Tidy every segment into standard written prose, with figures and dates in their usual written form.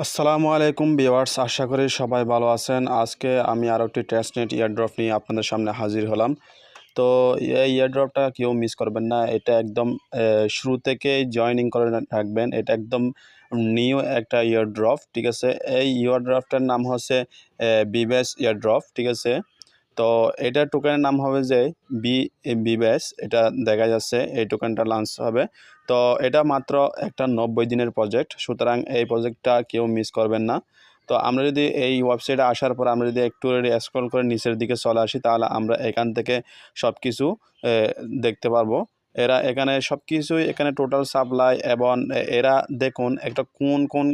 আসসালামু আলাইকুম ভিউয়ার্স, আশা করি সবাই ভালো আছেন। আজকে আমি আরও একটি টেস্টনেট ইয়ারড্রপ নিয়ে আপনাদের সামনে হাজির হলাম। তো এই ইয়ারড্রপটা কেউ মিস করবেন না। এটা একদম শুরু থেকেই জয়েনিং করে রাখবেন। এটা একদম নিউ একটা ইয়ারড্রপ, ঠিক আছে। এই ইয়ারড্রপটার নাম হচ্ছে বিবেস ইয়ারড্রপ, ঠিক আছে। তো এটার টোকেনের নাম হবে যে বিবেস, এটা দেখা যাচ্ছে এই টোকেনটা লঞ্চ হবে। তো এটা মাত্র একটা 90 দিনের প্রজেক্ট, সুতরাং এই প্রজেক্টটা কেউ মিস করবেন না। তো আমরা যদি এই ওয়েবসাইটে আসার পর আমরা যদি একটু স্ক্রল করে নিচের দিকে চলে আসি, তাহলে আমরা এখান থেকে সব কিছু দেখতে পারবো। এরা এখানে সব কিছুই এখানে টোটাল সাপ্লাই এবং এরা দেখুন একটা কোন কোন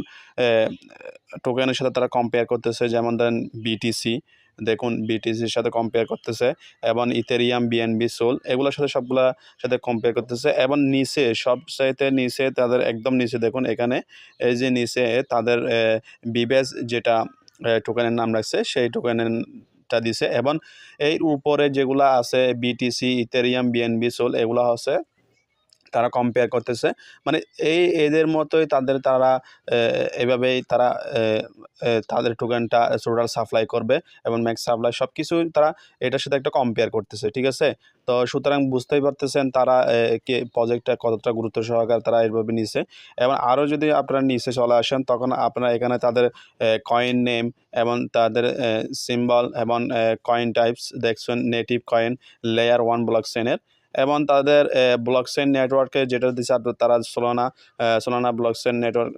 টোকেনের সাথে তারা কম্পেয়ার করতেছে। যেমন ধরেন বিটিসি, দেখুন বিটিসির সাথে কম্পেয়ার করতেছে, এবং ইথেরিয়াম, বিএনবি, সোল, এগুলোর সাথে সবগুলোর সাথে কম্পেয়ার করতেছে। এবং নিচে সবচাইতে নিচে তাদের একদম নিচে দেখুন, এখানে এই যে নিচে তাদের বিবেস যেটা টোকেনের নাম রাখছে সেই টোকেনটা দিছে। এবং এই উপরে যেগুলা আছে বিটিসি, ইথেরিয়াম, বিএনবি, সোল, এগুলো হচ্ছে তারা কম্পেয়ার করতেছে। মানে এদের মতোই তারা এভাবেই তারা তাদের টোকেনটা টোটাল সাপ্লাই করবে এবং ম্যাক্স সাপ্লাই সব কিছুই তারা এটার সাথে একটা কম্পেয়ার করতেছে, ঠিক আছে। তো সুতরাং বুঝতেই পারতেছেন তারা কে প্রজেক্টটা কতটা গুরুত্ব সহকারে তারা এইভাবে নিছে। এবং আরও যদি আপনারা নিচে চলে আসেন, তখন আপনারা এখানে তাদের কয়েন নেম এবং তাদের সিম্বল এবং কয়েন টাইপস দেখছেন। নেটিভ কয়েন, লেয়ার 1 ব্লকচেনের, এবং তাদের ব্লকচেন নেটওয়ার্কে যেটা দিচ্ছে তারা সোলানা ব্লকচেন নেটওয়ার্ক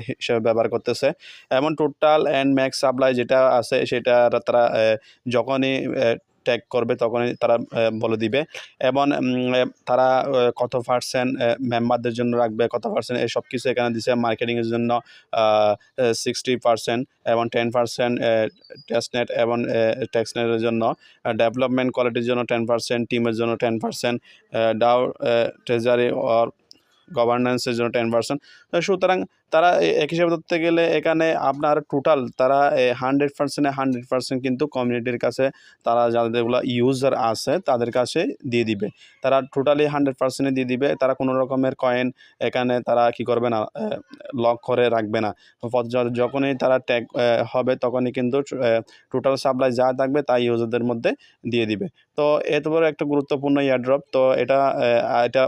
হিসেবে ব্যবহার করতেছে। এবং টোটাল অ্যান্ড ম্যাক্স সাপ্লাই যেটা আছে সেটা তারা যখনই ট্যাগ করবে তখনই তারা বলে দিবে। এবং তারা কত পার্সেন্ট মেম্বারদের জন্য রাখবে, কত পার্সেন্ট, এই সব কিছু এখানে দিচ্ছে। মার্কেটিংয়ের জন্য 60% এবং 10% টেস্টনেট এবং টেক্সনেটের জন্য, ডেভেলপমেন্ট কোয়ালিটির জন্য 10%, টিমের জন্য 10%, ডাও ট্রেজারি অর গভর্নেন্সের জন্য 10%। সুতরাং তারা এক হিসাবে ধরতে গেলে এখানে আপনার টোটাল তারা 100% কিন্তু কমিউনিটির কাছে, তারা যাদেরগুলো ইউজার আছে তাদের কাছে দিয়ে দিবে। তারা টোটালি 100% দিয়ে দিবে। তারা কোনো রকমের কয়েন এখানে তারা কি করবে না, লক করে রাখবে না। যখনই তারা ট্যাগ হবে তখনই কিন্তু টোটাল সাপ্লাই যা থাকবে তাই ইউজারদের মধ্যে দিয়ে দিবে। তো এত বড় একটা গুরুত্বপূর্ণ এয়ারড্রপ। তো এটা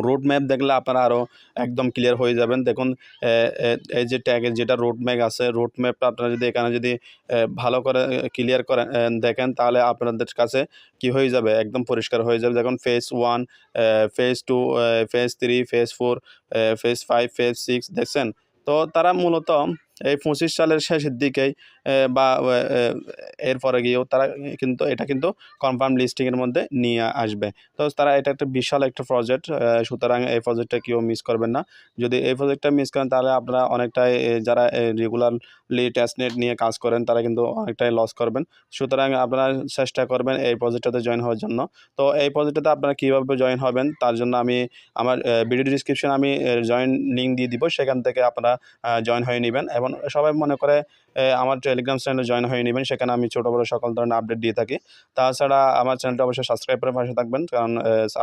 রোড ম্যাপ দেখলে আপনারা আরও একদম ক্লিয়ার হয়ে যাবেন। দেখুন এই যে ট্যাগের যেটা রোড ম্যাপ আছে, রোড ম্যাপটা আপনারা যদি এখানে যদি ভালো করে ক্লিয়ার করে দেখেন, তাহলে আপনাদের কাছে কি হয়ে যাবে, একদম পরিষ্কার হয়ে যাবে। দেখুন phase 1, phase 2, phase 3, phase 4, phase 5, phase 6 দেখছেন। তো তারা মূলত এই 25 সালের শেষের দিকেই বা এরপরে গিয়েও তারা কিন্তু এটা কিন্তু কনফার্ম লিস্টিংয়ের মধ্যে নিয়ে আসবে। তো তারা এটা একটা বিশাল একটা প্রজেক্ট, সুতরাং এই প্রজেক্টটা কেউ মিস করবেন না। যদি এই প্রজেক্টটা মিস করেন তাহলে আপনারা অনেকটাই যারা রেগুলারলি টেস্টনেট নিয়ে কাজ করেন তারা কিন্তু অনেকটাই লস করবেন। সুতরাং আপনারা চেষ্টা করবেন এই প্রজেক্টটাতে জয়েন হওয়ার জন্য। তো এই প্রজেক্টটাতে আপনারা কীভাবে জয়েন হবেন তার জন্য আমি আমার ভিডিও ডিসক্রিপশনে আমি জয়েন লিঙ্ক দিয়ে দিব, সেখান থেকে আপনারা জয়েন হয়ে নেবেন। এবং সবাই মনে করে আমার টেলিগ্রাম চ্যানেলে জয়েন হয়ে নেবেন, সেখানে আমি ছোটো বড়ো সকল ধরনের আপডেট দিয়ে থাকি। তাছাড়া আমার চ্যানেলটা অবশ্যই সাবস্ক্রাইব করে পাশে থাকবেন, কারণ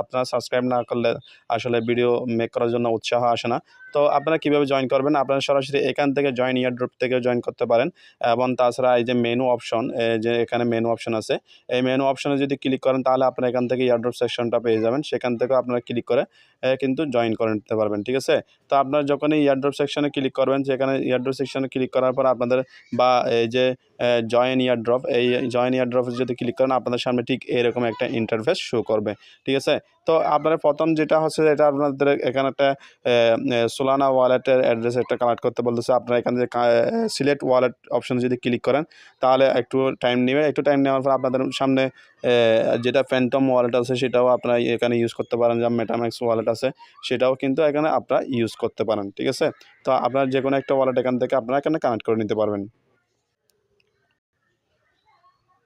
আপনারা সাবস্ক্রাইব না করলে আসলে ভিডিও মেক করার জন্য উৎসাহ আসে না। তো আপনারা কীভাবে জয়েন করবেন, আপনারা সরাসরি এখান থেকে জয়েন ইয়ারড্রপ থেকে জয়েন করতে পারেন। এবং তাছাড়া এই যে মেনু অপশন, যে এখানে মেনু অপশন আছে, এই মেনু অপশনে যদি ক্লিক করেন তাহলে আপনারা এখান থেকে ইয়ারড্রপ সেকশনটা পেয়ে যাবেন। সেখান থেকেও আপনারা ক্লিক করে কিন্তু জয়েন করে নিতে পারবেন, ঠিক আছে। তো আপনারা যখনই ইয়ারড্রপ সেকশনে ক্লিক করবেন, সেখানে ইয়ারড্রপ সেকশনে ক্লিক করার পর আপনাদের বা এই যে জয়েন ইয়ারড্রপ, এই জয়েন ইয়ারড্রপে যদি ক্লিক করেন আপনাদের সামনে ঠিক এরকম একটা ইন্টারফেস শো করবে, ঠিক আছে। তো আপনারা প্রথম যেটা হচ্ছে, এটা আপনাদের এখানে একটা সোলানা ওয়ালেটের অ্যাড্রেস একটা কালেক্ট করতে বলতেছে। আপনারা এখানে যে সিলেক্ট ওয়ালেট অপশনে যদি ক্লিক করেন তাহলে একটু টাইম নেবে। একটু টাইম নেওয়ার পর আপনাদের সামনে যেটা ফ্যান্টম ওয়ালেট আছে সেটাও আপনারা এখানে ইউজ করতে পারেন, যা মেটাম্যাক্স ওয়ালেট আছে সেটাও কিন্তু এখানে আপনারা ইউজ করতে পারেন, ঠিক আছে। তো আপনার যে কোনো একটা ওয়ালেট এখান থেকে আপনারা এখানে কানেক্ট করে নিতে পারবেন।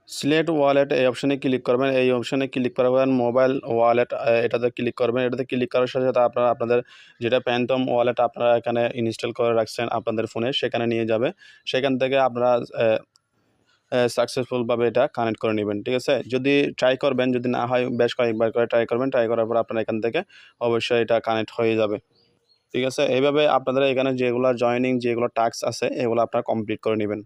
সিলেক্ট ওয়ালেট এই অপশনে ক্লিক করবেন। এই অপশনে ক্লিক করার পর মোবাইল ওয়ালেট এটাতে ক্লিক করবেন। এটাতে ক্লিক করার সাথে সাথে আপনারা আপনাদের যেটা ফ্যান্টম ওয়ালেট আপনারা এখানে ইনস্টল করে রাখছেন আপনাদের ফোনে, সেখানে নিয়ে যাবে। সেখান থেকে আপনারা সাকসেসফুলভাবে এটা কানেক্ট করে নেবেন, ঠিক আছে। যদি ট্রাই করবেন, যদি না হয় বেশ কয়েকবার করে ট্রাই করবেন। ট্রাই করার পর আপনারা এখান থেকে অবশ্যই এটা কানেক্ট হয়ে যাবে। ঠিক আছে? এইভাবে আপনাদের এখানে যেগুলা জয়েনিং যেগুলো টাস্ক আছে এগুলো আপনারা কমপ্লিট করে নিবেন।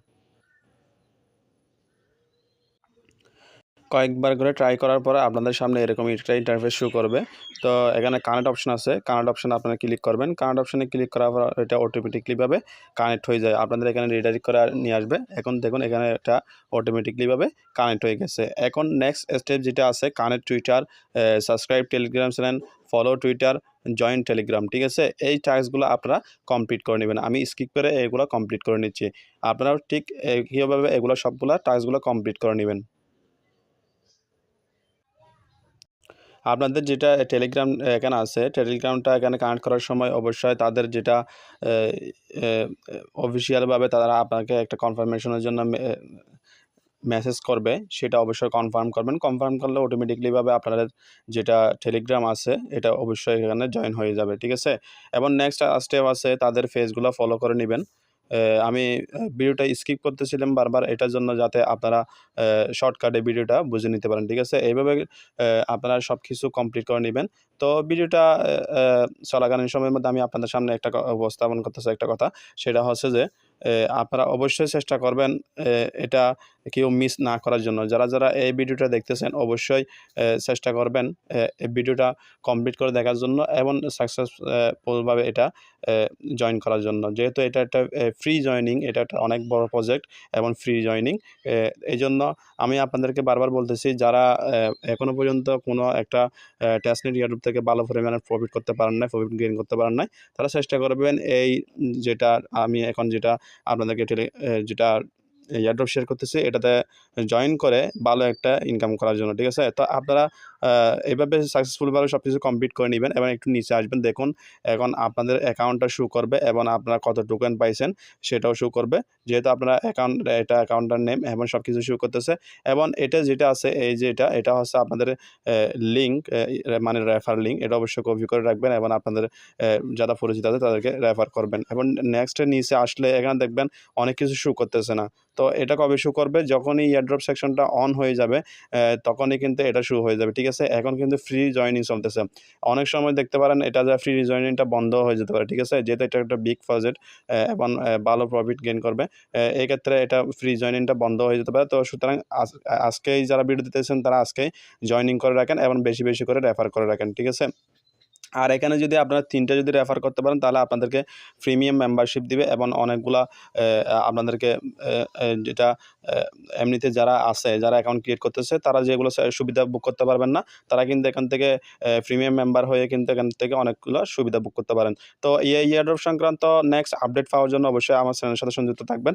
কয়েকবার করে ট্রাই করার পরে আপনাদের সামনে এরকম একটা ইন্টারফেস শো করবে। তো এখানে কানেক্ট অপশন আছে। কানেক্ট অপশনে আপনারা ক্লিক করবেন। কানেক্ট অপশনে ক্লিক করার পর এটা অটোমেটিক্যালি ভাবে কানেক্ট হয়ে যায়। আপনাদের এখানে রিডাইরেক্ট করে নিয়ে আসবে। এখন দেখুন এখানে এটা অটোমেটিক্যালি ভাবে কানেক্ট হয়ে গেছে। এখন নেক্সট স্টেপ যেটা আছে connect Twitter, subscribe Telegram channel, follow Twitter, join Telegram. ঠিক আছে? এই টাস্কগুলো আপনারা কমপ্লিট করে নেবেন। আমি স্কিপ করে এগুলো কমপ্লিট করে নিচ্ছি। আপনারাও ঠিক একইভাবে এগুলো সবগুলা টাস্কগুলো কমপ্লিট করে নিবেন। আপনাদের যেটা টেলিগ্রাম এখানে আছে, টেলিগ্রামটা এখানে কানেক্ট করার সময় অবশ্যই তাদের যেটা এ এ অফিসিয়ালভাবে তারা আপনাকে একটা কনফার্মেশনের জন্য মেসেজ করবে, সেটা অবশ্যই কনফার্ম করবেন। কনফার্ম করলে অটোমেটিক্যালিভাবে আপনাদের যেটা টেলিগ্রাম আছে, এটা অবশ্যই এখানে জয়েন হয়ে যাবে। ঠিক আছে? এবং নেক্সট স্টেপ আছে তাদের পেজগুলো ফলো করে নিবেন। আমি ভিডিওটা স্কিপ করতেছিলাম বারবার এটার জন্য যাতে আপনারা শর্টকাটে ভিডিওটা বুঝে নিতে পারেন। ঠিক আছে? এইভাবে আপনারা সবকিছু কমপ্লিট করে নিবেন। তো ভিডিওটা চলাকালীন সময়ের মধ্যে আমি আপনাদের সামনে একটা উপস্থাপন করতেছি একটা কথা। সেটা হচ্ছে যে আপনারা অবশ্যই চেষ্টা করবেন এটা কেউ মিস না করার জন্য। যারা এই ভিডিওটা দেখতেছেন অবশ্যই চেষ্টা করবেন এই ভিডিওটা কমপ্লিট করে দেখার জন্য এবং সাকসেসফুলভাবে এটা জয়েন করার জন্য। যেহেতু এটা একটা ফ্রি জয়েনিং, এটা একটা অনেক বড় প্রজেক্ট এবং ফ্রি জয়েনিং। এইজন্য আমি আপনাদেরকে বারবার বলতেছি যারা এখনো পর্যন্ত কোনো একটা টেস্টনেট ইউটিউব থেকে ভালো পরিমাণে প্রফিট করতে পারেন নাই, প্রফিট গেইন করতে পারেন নাই, তারা চেষ্টা করবেন এই যেটা আমি এখন যেটা আপনাদেরকে যেটা এয়ারড্রপ শেয়ার করতেছি এটাতে জয়েন করে ভালো একটা ইনকাম করার জন্য। ঠিক আছে? তো আপনারা এভাবে সাকসেসফুলভাবে সবকিছু কমপ্লিট করে নিবেন এবং একটু নিচে আসবেন। দেখুন এখন আপনাদের অ্যাকাউন্টটা শো করবে এবং আপনারা কত টোকেন পাইছেন সেটাও শো করবে। যেহেতু আপনারা এটা অ্যাকাউন্টের নেম এবং সবকিছু শো করতেছে এবং এটা যেটা আছে এই যে এটা হচ্ছে আপনাদের লিঙ্ক, মানে রেফার লিঙ্ক। এটা অবশ্যই কপি করে রাখবেন এবং আপনাদের যারা পরিচিত আছে তাদেরকে রেফার করবেন এবং নেক্সট নিচে আসলে এখানে দেখবেন অনেক কিছু শো করতেছে না। তো এটা কবে শো করবে? যখনই এয়ারড্রপ সেকশনটা অন হয়ে যাবে তখনই কিন্তু এটা শো হয়ে যাবে। ঠিক আছে? এখন কিন্তু ফ্রি জয়েনিং চলতেছে। অনেক সময় দেখতে পারেন এটা যে ফ্রি জয়েনিংটা বন্ধ হয়ে যেতে পারে। ঠিক আছে? যেহেতু এটা একটা বিগ প্রজেক্ট এবং ভালো প্রফিট গেইন করবে। এই ক্ষেত্রে এটা ফ্রি জয়েনিংটা বন্ধ হয়ে যেতে পারে। তো সুতরাং আজকেই যারা ভিডিও দিতেছেন তারা আজকেই জয়েনিং করে রাখেন এবং বেশি, বেশি করে রেফার করে রাখেন। ঠিক আছে? আর এখানে যদি আপনারা ৩ টা যদি রেফার করতে পারেন তাহলে আপনাদেরকে প্রিমিয়াম মেম্বারশিপ দিবে এবং অনেকগুলা আপনাদেরকে যেটা এমনিতে যারা আছে, যারা অ্যাকাউন্ট ক্রিয়েট করতেছে তারা যেগুলো সুবিধা বুক করতে পারবেন না, তারা কিন্তু এখান থেকে প্রিমিয়াম মেম্বার হয়ে কিন্তু এখান থেকে অনেকগুলো সুবিধা বুক করতে পারেন। তো এই এয়ারড্রপ সংক্রান্ত নেক্সট আপডেট পাওয়ার জন্য অবশ্যই আমার চ্যানেলের সাথে সংযুক্ত থাকবেন।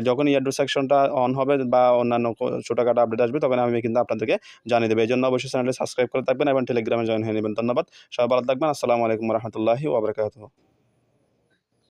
যখন এয়ারড্রপ সেকশনটা অন হবে বা অন্যান্য ছোটখাটো আপডেট আসবে তখন আমি কিন্তু আপনাদেরকে জানিয়ে দেব। এজন্য অবশ্যই চ্যানেলটি সাবস্ক্রাইব করে থাকবেন এবং টেলিগ্রামে জয়েন হয়ে নেবেন। ধন্যবাদ। সবাই ভালো থাকবেন। আসসালামু আলাইকুম ওয়া রাহমাতুল্লাহি ওয়া বারাকাতুহু।